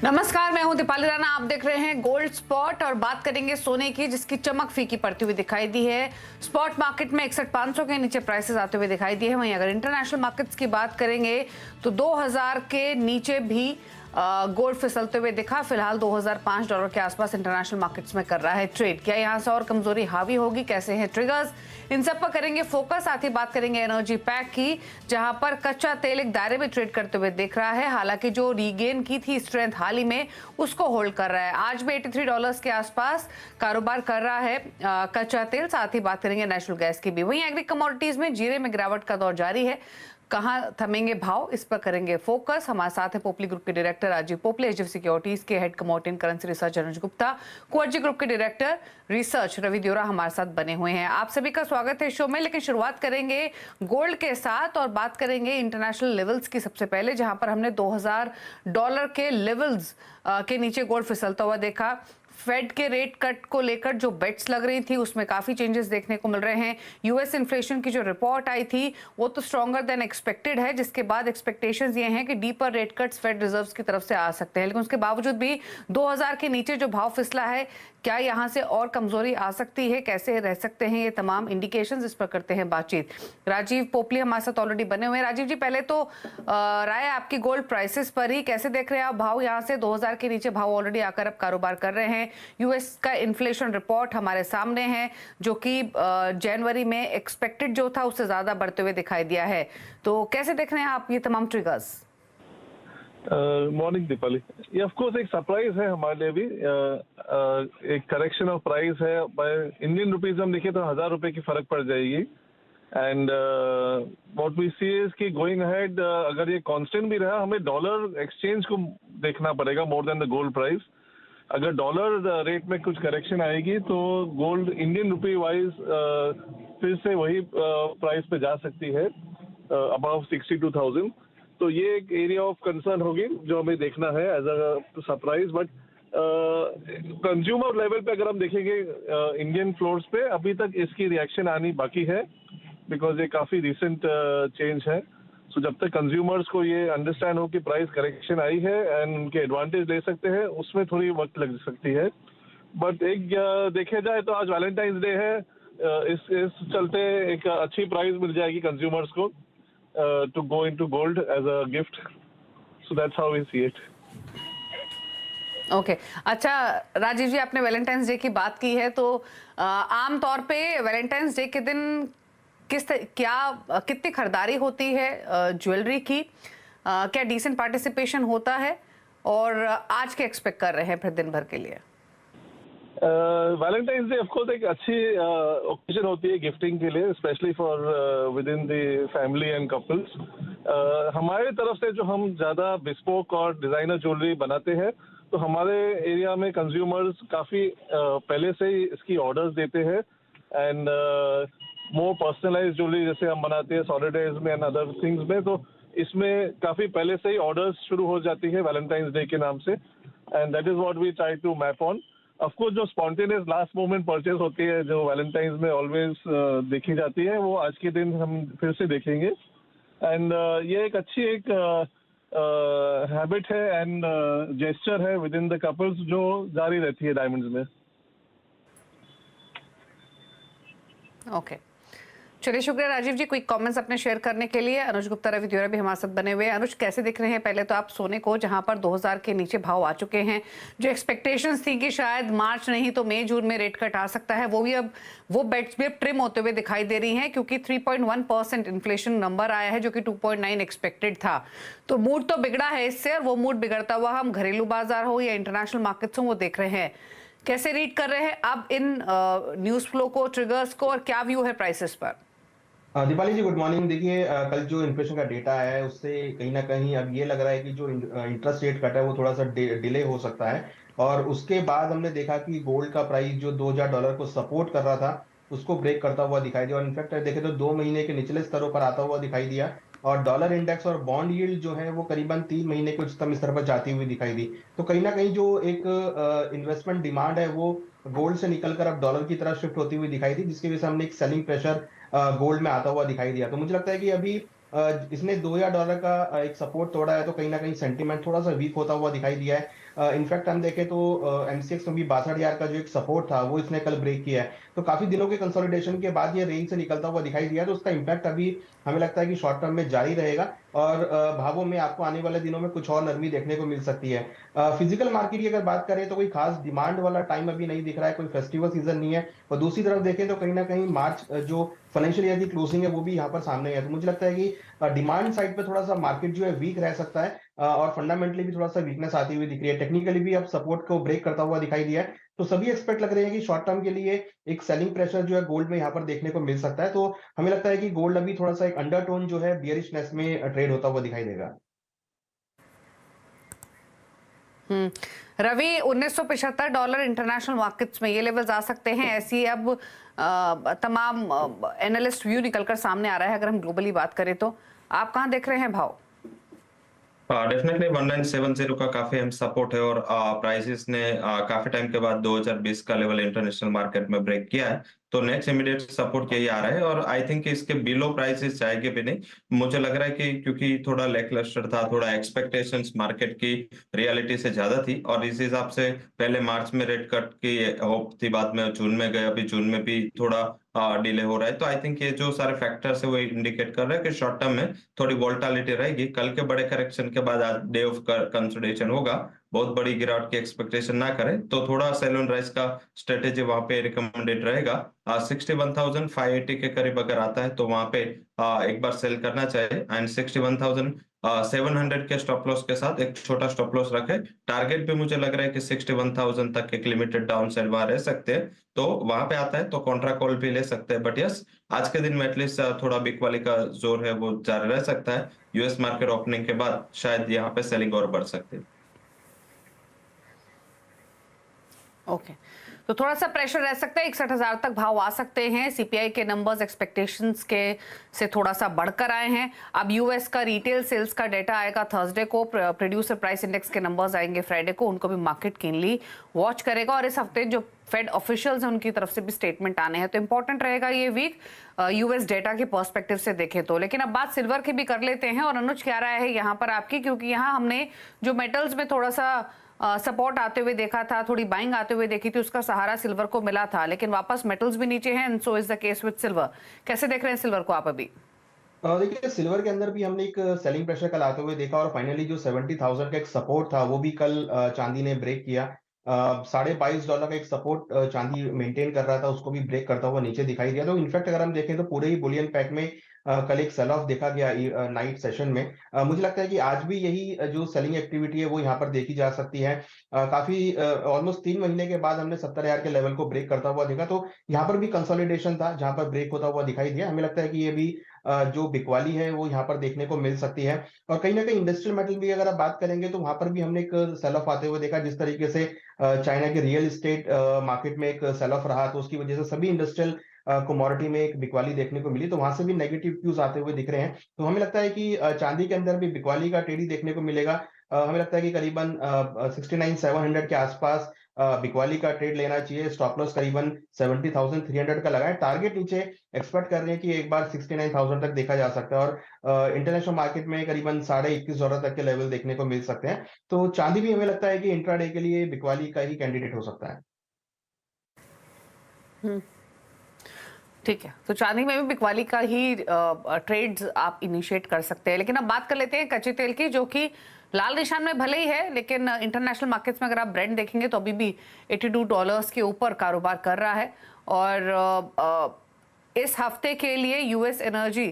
नमस्कार, मैं हूं दीपाली राणा। आप देख रहे हैं गोल्ड स्पॉट और बात करेंगे सोने की, जिसकी चमक फीकी पड़ती हुई दिखाई दी है। स्पॉट मार्केट में 61,500 के नीचे प्राइसेस आते हुए दिखाई दिए हैं। वहीं अगर इंटरनेशनल मार्केट्स की बात करेंगे तो 2000 के नीचे भी गोल्ड फिसलते हुए दिखा। फिलहाल $2005 के आसपास इंटरनेशनल मार्केट्स में कर रहा है ट्रेड। क्या यहां से और कमजोरी हावी होगी? कैसे हैं ट्रिगर्स? इन सब पर करेंगे फोकस। साथ ही बात करेंगे एनर्जी पैक की, जहां पर कच्चा तेल एक दायरे में ट्रेड करते हुए दिख रहा है। हालांकि जो रीगेन की थी स्ट्रेंथ हाल ही में, उसको होल्ड कर रहा है। आज भी $83 के आसपास कारोबार कर रहा है कच्चा तेल। साथ ही बात करेंगे नेचुरल गैस की भी। वहीं एग्री कमोडिटीज में जीरे में गिरावट का दौर जारी है। कहां थमेंगे भाव, इस पर करेंगे फोकस। हमारे साथ है पोपली ग्रुप के director Rajiv Popley, HDFC securities के head commodity and currency research Anuj Gupta, कोएचजी ग्रुप के डायरेक्टर रिसर्च रवि दियोरा हमारे साथ बने हुए हैं। आप सभी का स्वागत है शो में। लेकिन शुरुआत करेंगे गोल्ड के साथ और बात करेंगे इंटरनेशनल लेवल्स की सबसे पहले, जहां पर हमने $2000 के लेवल्स के नीचे गोल्ड फिसलता हुआ देखा। फेड के रेट कट को लेकर जो बेट्स लग रही थी, उसमें काफी चेंजेस देखने को मिल रहे हैं। यूएस इन्फ्लेशन की जो रिपोर्ट आई थी वो तो स्ट्रॉन्गर देन एक्सपेक्टेड है, जिसके बाद एक्सपेक्टेशंस ये हैं कि deeper rate cuts Fed reserves की तरफ से आ सकते हैं। लेकिन उसके बावजूद भी 2000 के नीचे जो भाव फिसला है, क्या यहां से और कमजोरी आ सकती है? कैसे रह सकते हैं ये तमाम इंडिकेशंस, इस पर करते हैं बातचीत। राजीव पोपली हमारे साथ ऑलरेडी बने हुए हैं। राजीव जी, पहले तो राय आपकी गोल्ड प्राइसेस पर ही, कैसे देख रहे हैं आप भाव? यहाँ से 2000 के नीचे भाव ऑलरेडी आकर अब कारोबार कर रहे हैं। यूएस का इन्फ्लेशन रिपोर्ट हमारे सामने है, जो कि जनवरी में एक्सपेक्टेड जो था उससे ज्यादा बढ़ते हुए दिखाई दिया है। तो कैसे देख रहे हैं आप ये तमाम ट्रिगर्स? मॉर्निंग दीपाली। ये ऑफ कोर्स एक सरप्राइज है हमारे लिए भी। एक करेक्शन ऑफ प्राइस है। इंडियन रुपीज हम देखें तो ₹1000 की फर्क पड़ जाएगी। And what we see is कि गोइंग अहेड, अगर ये कांस्टेंट भी रहा, हमें डॉलर एक्सचेंज को देखना पड़ेगा more than the gold price. अगर डॉलर रेट में कुछ करेक्शन आएगी तो गोल्ड इंडियन रुपी वाइज फिर से वही प्राइस पे जा सकती है, अबव 62,000। तो ये एक एरिया ऑफ कंसर्न होगी जो हमें देखना है as a surprise. But consumer level पे अगर हम देखेंगे इंडियन फ्लोर्स पे, अभी तक इसकी रिएक्शन आनी बाकी है, बिकॉज ये काफ़ी रिसेंट चेंज है। सो जब तक कंज्यूमर्स को ये अंडरस्टैंड हो कि प्राइस करेक्शन आई है एंड उनके एडवांटेज ले सकते हैं, उसमें थोड़ी वक्त लग सकती है। बट एक देखे जाए तो आज वैलेंटाइंस डे है, इस चलते एक अच्छी प्राइस मिल जाएगी कंज्यूमर्स को to go into gold as a gift. So that's how we see it. Okay अच्छा राजीव जी, आपने वैलेंटाइंस डे की बात की है, तो आम तौर पे वैलेंटाइंस डे के दिन कितनी खरीदारी होती है ज्वेलरी की? क्या डिसेंट पार्टिसिपेशन होता है? और आज क्या एक्सपेक्ट कर रहे हैं फिर दिन भर के लिए? वैलेंटाइंस डे ऑफ कोर्स एक अच्छी ओकेजन होती है गिफ्टिंग के लिए, specially for with in the family and couples. हमारे तरफ से जो हम ज़्यादा बिस्पोक और डिज़ाइनर ज्वेलरी बनाते हैं, तो हमारे एरिया में कंज्यूमर्स काफ़ी पहले से ही इसकी ऑर्डर्स देते हैं। एंड मोर पर्सनलाइज ज्वेलरी जैसे हम बनाते हैं सॉलिडेज में एंड अदर थिंग्स में, तो इसमें काफ़ी पहले से ही ऑर्डर्स शुरू हो जाती है वैलेंटाइंस डे के नाम से। And that is what we try to map on. Of course जो स्पॉन्टेनियस लास्ट मोमेंट परचेज होती है, जो वैलेंटाइंस में ऑलवेज देखी जाती है, वो आज के दिन हम फिर से देखेंगे। एंड ये एक अच्छी एक हैबिट है एंड जेस्चर है विद इन द कपल्स, जो जारी रहती है डायमंड्स में। ओके, चलिए शुक्रिया राजीव जी क्विक कमेंट्स अपने शेयर करने के लिए। अनुज गुप्ता रवि दियोरा भी हमारे साथ बने हुए हैं। अनुज, कैसे दिख रहे हैं पहले तो आप सोने को, जहां पर 2000 के नीचे भाव आ चुके हैं? जो एक्सपेक्टेशंस थी कि शायद मार्च नहीं तो मई जून में रेट कट आ सकता है, वो भी अब वो बेट्स भी अब ट्रिम होते हुए दिखाई दे रही हैं, क्योंकि 3.1% इन्फ्लेशन नंबर आया है, जो कि 2.9 एक्सपेक्टेड था। तो मूड तो बिगड़ा है इससे, और वो मूड बिगड़ता हुआ हम घरेलू बाजार हो या इंटरनेशनल मार्केट्स हो वो देख रहे हैं। कैसे रीड कर रहे हैं अब इन न्यूज फ्लो को, ट्रिगर्स को, और क्या व्यू है प्राइसेस पर? दीपाली जी गुड मॉर्निंग। देखिए कल जो इन्फ्लेशन का डेटा है उससे कहीं ना कहीं अब ये लग रहा है कि जो इंटरेस्ट रेट कट है वो थोड़ा सा डिले हो सकता है। और उसके बाद हमने देखा कि गोल्ड का प्राइस जो $2000 को सपोर्ट कर रहा था उसको ब्रेक करता हुआ दिखाई दिया, और इनफैक्ट देखे तो 2 महीने के निचले स्तरों पर आता हुआ दिखाई दिया। और डॉलर इंडेक्स और बॉन्ड यील्ड जो है वो करीबन 3 महीने के उच्चतम स्तर पर जाती हुई दिखाई दी। तो कहीं ना कहीं जो एक इन्वेस्टमेंट डिमांड है वो गोल्ड से निकलकर अब डॉलर की तरफ शिफ्ट होती हुई दिखाई दी, जिसकी वजह से हमने एक सेलिंग प्रेशर गोल्ड में आता हुआ दिखाई दिया। तो मुझे लगता है कि अभी इसने $2000 का एक सपोर्ट तोड़ा है, तो कहीं ना कहीं सेंटीमेंट थोड़ा सा वीक होता हुआ दिखाई दिया है। इनफैक्ट हम देखें तो एमसीएक्स में भी 62,000 का जो एक सपोर्ट था वो इसने कल ब्रेक किया है। तो काफी दिनों के कंसोलिडेशन के बाद ये रेंज से निकलता हुआ दिखाई दिया, तो उसका इम्पैक्ट अभी हमें लगता है कि शॉर्ट टर्म में जारी रहेगा और भावों में आपको आने वाले दिनों में कुछ और नरमी देखने को मिल सकती है। फिजिकल मार्केट की अगर बात करें तो कोई खास डिमांड वाला टाइम अभी नहीं दिख रहा है, कोई फेस्टिवल सीजन नहीं है। और दूसरी तरफ देखें तो कहीं ना कहीं मार्च जो फाइनेंशियल ईयर की क्लोजिंग है वो भी यहाँ पर सामने है। तो मुझे लगता है कि डिमांड साइड पे थोड़ा सा मार्केट जो है वीक रह सकता है और फंडामेंटली भी थोड़ा सा वीकनेस आती हुई दिख रही है। टेक्निकली भी अब सपोर्ट को ब्रेक करता हुआ दिखाई दिया है। तो सभी एक्सपेक्ट लग रहे हैं कि शॉर्ट टर्म के लिए एक सेलिंग प्रेशर जो है गोल्ड में यहाँ पर देखने को मिल सकता है। तो हमें लगता है कि गोल्ड अभी थोड़ा सा एक अंडरटोन जो है बियरिशनेस में ट्रेड होता हुआ दिखाई देगा। रवि, $1975 इंटरनेशनल मार्केट्स में ये लेवल्स आ सकते हैं, ऐसी अब तमाम एनालिस्ट व्यू निकलकर सामने आ रहा है। अगर हम ग्लोबली बात करें तो आप कहाँ देख रहे हैं भाव? डेफिनेटली 1970 का काफी अहम सपोर्ट है और प्राइसेस ने काफी टाइम के बाद 2020 का लेवल इंटरनेशनल मार्केट में ब्रेक किया है। तो नेक्स्ट इमीडिएट सपोर्ट यही आ रहा है और आई थिंक इसके बिलो प्राइसेस जाएंगे भी नहीं। मुझे लग रहा है कि क्योंकि थोड़ा लैकलस्टर था, थोड़ा एक्सपेक्टेशंस मार्केट की रियलिटी से ज्यादा थी और इस हिसाब से पहले मार्च में रेट कट की होप थी, बाद में जून में गए, अभी जून में भी थोड़ा डिले हो रहा है। तो आई थिंक ये जो सारे फैक्टर्स है वो इंडिकेट कर रहे हैं कि शॉर्ट टर्म में थोड़ी वोलेटिलिटी रहेगी। कल के बड़े करेक्शन के बाद आज डे ऑफ कंसोलिडेशन होगा, बहुत बड़ी गिरावट की एक्सपेक्टेशन ना करें तो थोड़ा सेल ऑन राइज का स्ट्रेटेजी वहां पे रिकमेंडेड रहेगा। 61,580 के करीब अगर आता है तो वहां पे एक बार सेल करना चाहिए एंड 61,700 के स्टॉप लॉस के साथ एक छोटा स्टॉप लॉस रखे। टारगेट भी मुझे लग रहा है कि 61,000 तक एक लिमिटेड डाउन साइड वहां रह सकते हैं, तो वहां पे आता है तो कॉन्ट्रा कॉल भी ले सकते हैं। बट यस, आज के दिन में एटलीस्ट थोड़ा बिग वाली का जोर है वो जारी रह सकता है। यूएस मार्केट ओपनिंग के बाद शायद यहाँ पे सेलिंग और बढ़ सकती है। ओके, तो थोड़ा सा प्रेशर रह सकता है, 61,000 तक भाव आ सकते हैं। सीपीआई के नंबर्स एक्सपेक्टेशंस के से थोड़ा सा बढ़कर आए हैं। अब यूएस का रिटेल सेल्स का डेटा आएगा थर्सडे को, प्रोड्यूसर प्राइस इंडेक्स के नंबर्स आएंगे फ्राइडे को, उनको भी मार्केट कीनली वॉच करेगा। और इस हफ्ते जो फेड ऑफिशियल्स हैं उनकी तरफ से भी स्टेटमेंट आने हैं, तो इंपॉर्टेंट रहेगा ये वीक यूएस डेटा के पर्सपेक्टिव से देखें तो। लेकिन अब बात सिल्वर की भी कर लेते हैं और अनुज क्या राय है यहाँ पर आपकी, क्योंकि यहाँ हमने जो मेटल्स में थोड़ा सा सपोर्ट आते हुए देखा था, थोड़ी बाइंग आते हुए देखी थी, उसका सहारा सिल्वर को मिला था, लेकिन वापस मेटल्स भी नीचे हैं and so is the case with silver. कैसे देख रहे हैं सिल्वर को आप अभी? देखिए सिल्वर के अंदर भी हमने एक सेलिंग प्रेशर कल आते हुए देखा और फाइनली जो 70,000 का एक सपोर्ट था वो भी कल चांदी ने ब्रेक किया। $22.5 का एक सपोर्ट चांदी मेंटेन कर रहा था, उसको भी ब्रेक करता हुआ नीचे दिखाई दिया। तो इनफैक्ट अगर हम देखें तो पूरे ही बुलियन पैक में कल एक सेल ऑफ देखा गया नाइट सेशन में। मुझे लगता है कि आज भी यही जो सेलिंग एक्टिविटी है वो यहाँ पर देखी जा सकती है। काफी ऑलमोस्ट 3 महीने के बाद हमने 70,000 के लेवल को ब्रेक करता हुआ देखा, तो यहाँ पर भी कंसोलिडेशन था जहाँ पर ब्रेक होता हुआ दिखाई दिया। हमें लगता है कि ये भी जो बिकवाली है वो यहाँ पर देखने को मिल सकती है। और कहीं ना कहीं इंडस्ट्रियल मेटल भी अगर आप बात करेंगे तो वहां पर भी हमने एक सेल ऑफ आते हुए देखा। जिस तरीके से चाइना के रियल एस्टेट मार्केट में एक सेल ऑफ रहा, तो उसकी वजह से सभी इंडस्ट्रियल कमोडिटी में एक बिकवाली देखने को मिली, तो वहां से भी नेगेटिव क्यूज आते हुए दिख रहे हैं। तो हमें लगता है कि चांदी के अंदर भी बिकवाली का टेढ़ी देखने को मिलेगा। हमें लगता है कि करीबन 69,700 के आसपास बिकवाली का ट्रेड लेना चाहिए। स्टॉप लॉस करीबन 70,300 का लगा है। टारगेट नीचे एक्सपेक्ट कर रहे हैं कि एक बार 69,000 तक देखा जा सकता है और इंटरनेशनल मार्केट में करीबन $21,500 तक के लेवल देखने को मिल सकते हैं। तो चांदी भी हमें लगता है कि इंट्राडे के लिए बिकवाली का ही कैंडिडेट हो सकता है। ठीक है, तो चांदी में भी बिकवाली का ही ट्रेड्स आप इनिशिएट कर सकते हैं। लेकिन अब बात कर लेते हैं कच्चे तेल की, जो कि लाल निशान में भले ही है, लेकिन इंटरनेशनल मार्केट्स में अगर आप ब्रेंट देखेंगे तो अभी भी $82 के ऊपर कारोबार कर रहा है। और इस हफ्ते के लिए यूएस एनर्जी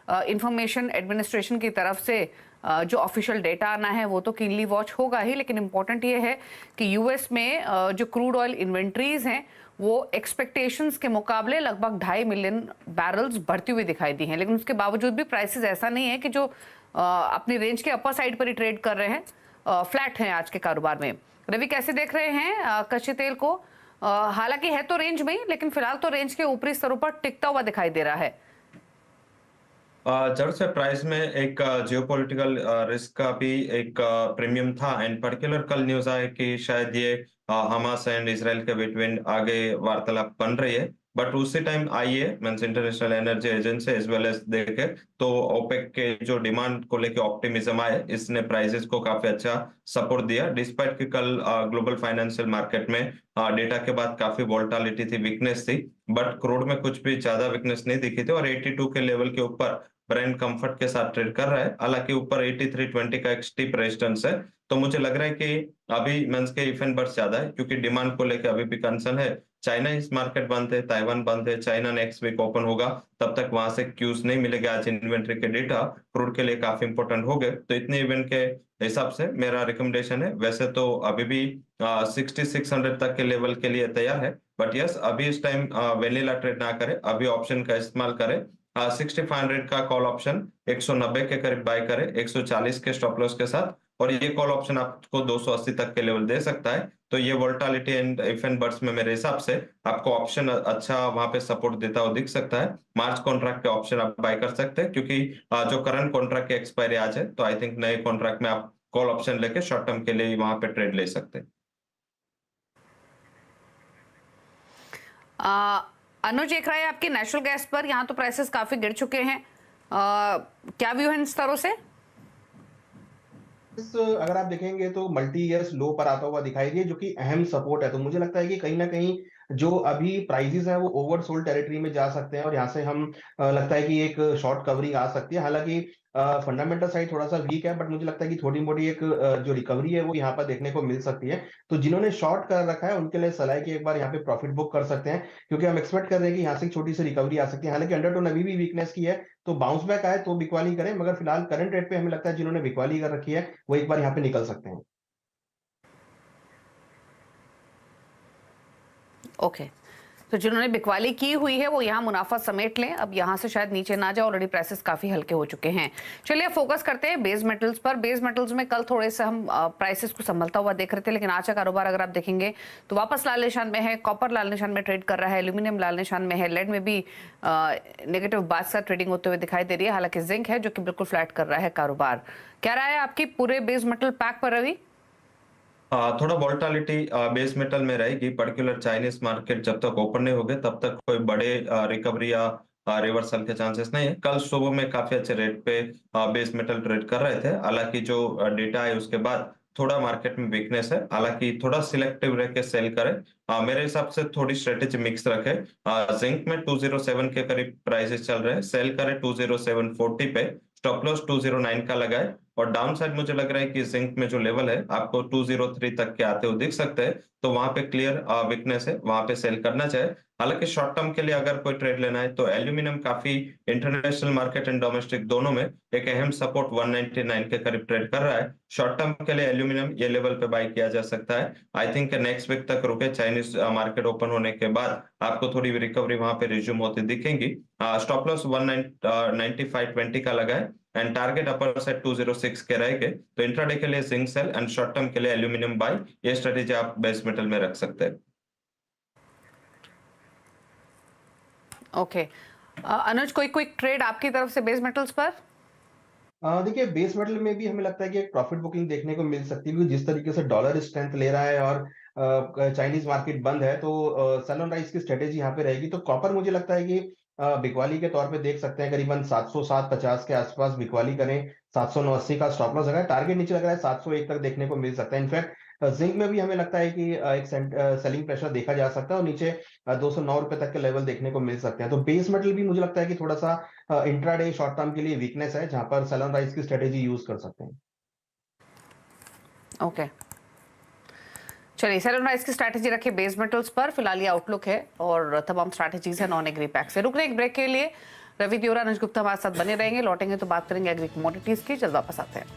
इंफॉर्मेशन एडमिनिस्ट्रेशन की तरफ से जो ऑफिशियल डेटा आना है वो तो कीनली वॉच होगा ही, लेकिन इंपॉर्टेंट ये है कि यूएस में जो क्रूड ऑयल इन्वेंट्रीज हैं वो एक्सपेक्टेशंस के मुकाबले लगभग 2.5 मिलियन बैरल्स बढ़ती हुई दिखाई दी हैं। लेकिन उसके बावजूद भी प्राइसेस ऐसा नहीं है कि जो अपनी रेंज के अपर साइड पर ही ट्रेड कर रहे हैं, फ्लैट हैं आज के कारोबार में। रवि, कैसे देख रहे हैं कच्चे तेल को? हालांकि है तो रेंज में ही, लेकिन फिलहाल तो रेंज के ऊपरी स्तरों पर टिकता हुआ दिखाई दे रहा है। जब से प्राइस में एक जियोपॉलिटिकल रिस्क का भी एक प्रीमियम था एंड पर्टिकुलर कल न्यूज आए कि शायद ये हमास एंड इसराइल के बिटवीन आगे वार्तालाप बन रही है, बट उसी time IEA means international energy agency as well as देखे तो ओपेक के जो डिमांड को लेके ऑप्टिमिज्म आए, इसने प्राइसेस को काफी अच्छा सपोर्ट दिया, डिस्पाइट कि कल ग्लोबल फाइनेंशियल मार्केट में डेटा के बाद काफी वोलेटिलिटी थी, वीकनेस थी, बट क्रूड में कुछ भी ज्यादा वीकनेस नहीं दिखी थी और 82 के लेवल के ऊपर ब्रेंट कंफर्ट के साथ ट्रेड कर रहा है। हालांकि ऊपर 8320 का एक स्टीप रेजिस्टेंस है, तो मुझे लग रहा है कि अभी मींस के इफ एंड बट्स ज्यादा है क्योंकि डिमांड को लेकर अभी भी कंसर्न है। चाइना इस मार्केट बंद है, ताइवान बंद है, चाइना नेक्स्ट वीक ओपन होगा, तब तक वहां से क्यूज नहीं मिलेगा। आज इन्वेंट्री के डेटा क्रूड के लिए काफी इंपॉर्टेंट हो गए, तो इतने इवेंट के हिसाब से मेरा रिकमेंडेशन है, वैसे तो अभी भी 6600 तक के लेवल के लिए तैयार है, बट यस अभी इस टाइम वेनिला ट्रेड ना करें, अभी ऑप्शन का इस्तेमाल करें। 6500 का कॉल ऑप्शन 190 के करीब बाय करें 140 के स्टॉप लॉस के साथ, और ये कॉल ऑप्शन आपको 280 तक के लेवल दे सकता है। तो ये volatility and if and buts में मेरे हिसाब से आपको ऑप्शन अच्छा वहां पे सपोर्ट देता हुआ दिख सकता है। मार्च कॉन्ट्रैक्ट के ऑप्शन आप बाय कर सकते हैं क्योंकि जो करंट कॉन्ट्रैक्ट की एक्सपायरी आज है, तो आई थिंक नए कॉन्ट्रैक्ट में आप कॉल ऑप्शन लेके शॉर्ट टर्म के लिए वहां पे ट्रेड ले सकते हैं। अनुज, एक राय आपकी नेचुरल गैस पर, यहाँ तो प्राइसेस काफी गिर चुके हैं, क्या व्यू है इन स्तरों से? अगर आप देखेंगे तो मल्टी ईयर्स लो पर आता हुआ दिखाई दिए, जो कि अहम सपोर्ट है। तो मुझे लगता है कि कहीं ना कहीं जो अभी प्राइसेस है वो ओवर सोल्ड टेरिटरी में जा सकते हैं और यहाँ से हम लगता है कि एक शॉर्ट कवरिंग आ सकती है। हालांकि फंडामेंटल साइड थोड़ा सा वीक है, बट मुझे लगता है कि थोड़ी मोटी एक जो रिकवरी है वो यहाँ पर देखने को मिल सकती है। तो जिन्होंने शॉर्ट कर रखा है उनके लिए सलाह है कि एक बार यहाँ पे प्रॉफिट बुक कर सकते हैं, क्योंकि हम एक्सपेक्ट कर रहे हैं कि यहाँ से एक छोटी सी रिकवरी आ सकती है। हालांकि अंडरटोन अभी भी वीकनेस की है, तो बाउंस बैक आए तो बिकवाली करें, मगर फिलहाल करंट रेट पे हमें लगता है जिन्होंने बिकवाली कर रखी है वो एक बार यहाँ पे निकल सकते हैं। ओके, तो जिन्होंने बिकवाली की हुई है वो यहाँ मुनाफा समेट लें, अब यहाँ से शायद नीचे ना जाए, ऑलरेडी प्राइसेस काफी हल्के हो चुके हैं। चलिए फोकस करते हैं बेस मेटल्स पर। बेस मेटल्स में कल थोड़े से हम प्राइसेस को संभलता हुआ देख रहे थे, लेकिन आज का कारोबार अगर आप देखेंगे तो वापस लाल निशान में है। कॉपर लाल निशान में ट्रेड कर रहा है, एल्यूमिनियम लाल निशान में है, लेड में भी नेगेटिव बादशाह ट्रेडिंग होते हुए दिखाई दे रही है। हालांकि जिंक है जो कि बिल्कुल फ्लैट कर रहा है कारोबार। क्या राय है आपकी पूरे बेस मेटल पैक पर रवि? थोड़ा वोलेटिलिटी बेस मेटल में रहेगी, पर्टिकुलर चाइनीज मार्केट जब तक ओपन नहीं होगे तब तक कोई बड़े रिकवरी या रिवर्सल के चांसेस नहीं है। कल सुबह में काफी अच्छे रेट पे बेस मेटल ट्रेड कर रहे थे, हालांकि जो डेटा है उसके बाद थोड़ा मार्केट में वीकनेस है, हालांकि थोड़ा सिलेक्टिव रह के सेल करें। मेरे हिसाब से थोड़ी स्ट्रेटेजी मिक्स रखे। जिंक में 207 के करीब प्राइसेस चल रहे हैं, सेल करें 20740 पे, स्टॉप लॉस 209 का लगाए, और डाउन साइड मुझे लग रहा है कि जिंक में जो लेवल है आपको 203 तक के आते हुए दिख सकते हैं, तो वहां पे क्लियर वीकनेस है, वहां पे सेल करना चाहिए। हालांकि शॉर्ट टर्म के लिए अगर कोई ट्रेड लेना है तो एल्यूमिनियम काफी इंटरनेशनल मार्केट एंड डोमेस्टिक दोनों में एक अहम सपोर्ट 199 के करीब ट्रेड कर रहा है। शॉर्ट टर्म के लिए एल्यूमिनियम ये लेवल पे बाय किया जा सकता है। आई थिंक नेक्स्ट वीक तक रुके, चाइनीज मार्केट ओपन होने के बाद आपको थोड़ी रिकवरी वहां पे रिज्यूम होती दिखेंगी। स्टॉप लॉस 195.20 का लगाए एंड टारगेट अपर साइड 206 के रहेंगे। तो इंट्राडे के लिए zinc sell and short term के लिए एल्यूमिनियम बाय, ये स्ट्रेटेजी आप बेस मेटल में रख सकते हैं। ओके, अनुज कोई क्विक ट्रेड आपकी तरफ से बेस मेटल्स पर? देखिए बेस मेटल में भी हमें लगता है कि एक प्रॉफिट बुकिंग देखने को मिल सकती है, क्योंकि जिस तरीके से डॉलर स्ट्रेंथ ले रहा है और चाइनीज मार्केट बंद है, तो सेल ऑन राइज की स्ट्रेटेजी यहाँ पे रहेगी। तो कॉपर मुझे लगता है कि बिकवाली के तौर पे देख सकते हैं, करीबन 707.50 के आसपास बिकवाली करें, 789 का स्टॉप लॉस है, टारगेट नीचे लग रहा है 701 तक देखने को मिल सकता है। इनफैक्ट जिंक में भी हमें लगता है कि एक सेलिंग प्रेशर देखा जा सकता है और नीचे 209 रुपए तक के लेवल देखने को मिल सकते हैं। तो बेस मेटल भी मुझे लगता है कि थोड़ा सा इंट्राडे शॉर्ट टर्म के लिए वीकनेस है, जहां पर सेल ऑन राइज की स्ट्रेटेजी यूज कर सकते हैं। ओके, चलिए सेल ऑन राइज की स्ट्रैटेजी रखिए बेस मेटल्स पर, फिलहाल ये आउटलुक है और तमाम स्ट्रैटेजीज है नॉन एग्री पैक से। रुक रहे एक ब्रेक के लिए, रवि देवरा, अनुज गुप्ता हमारे साथ बने रहेंगे, लौटेंगे तो बात करेंगे एग्री कमोडिटीज की। जल्द वापस आते हैं।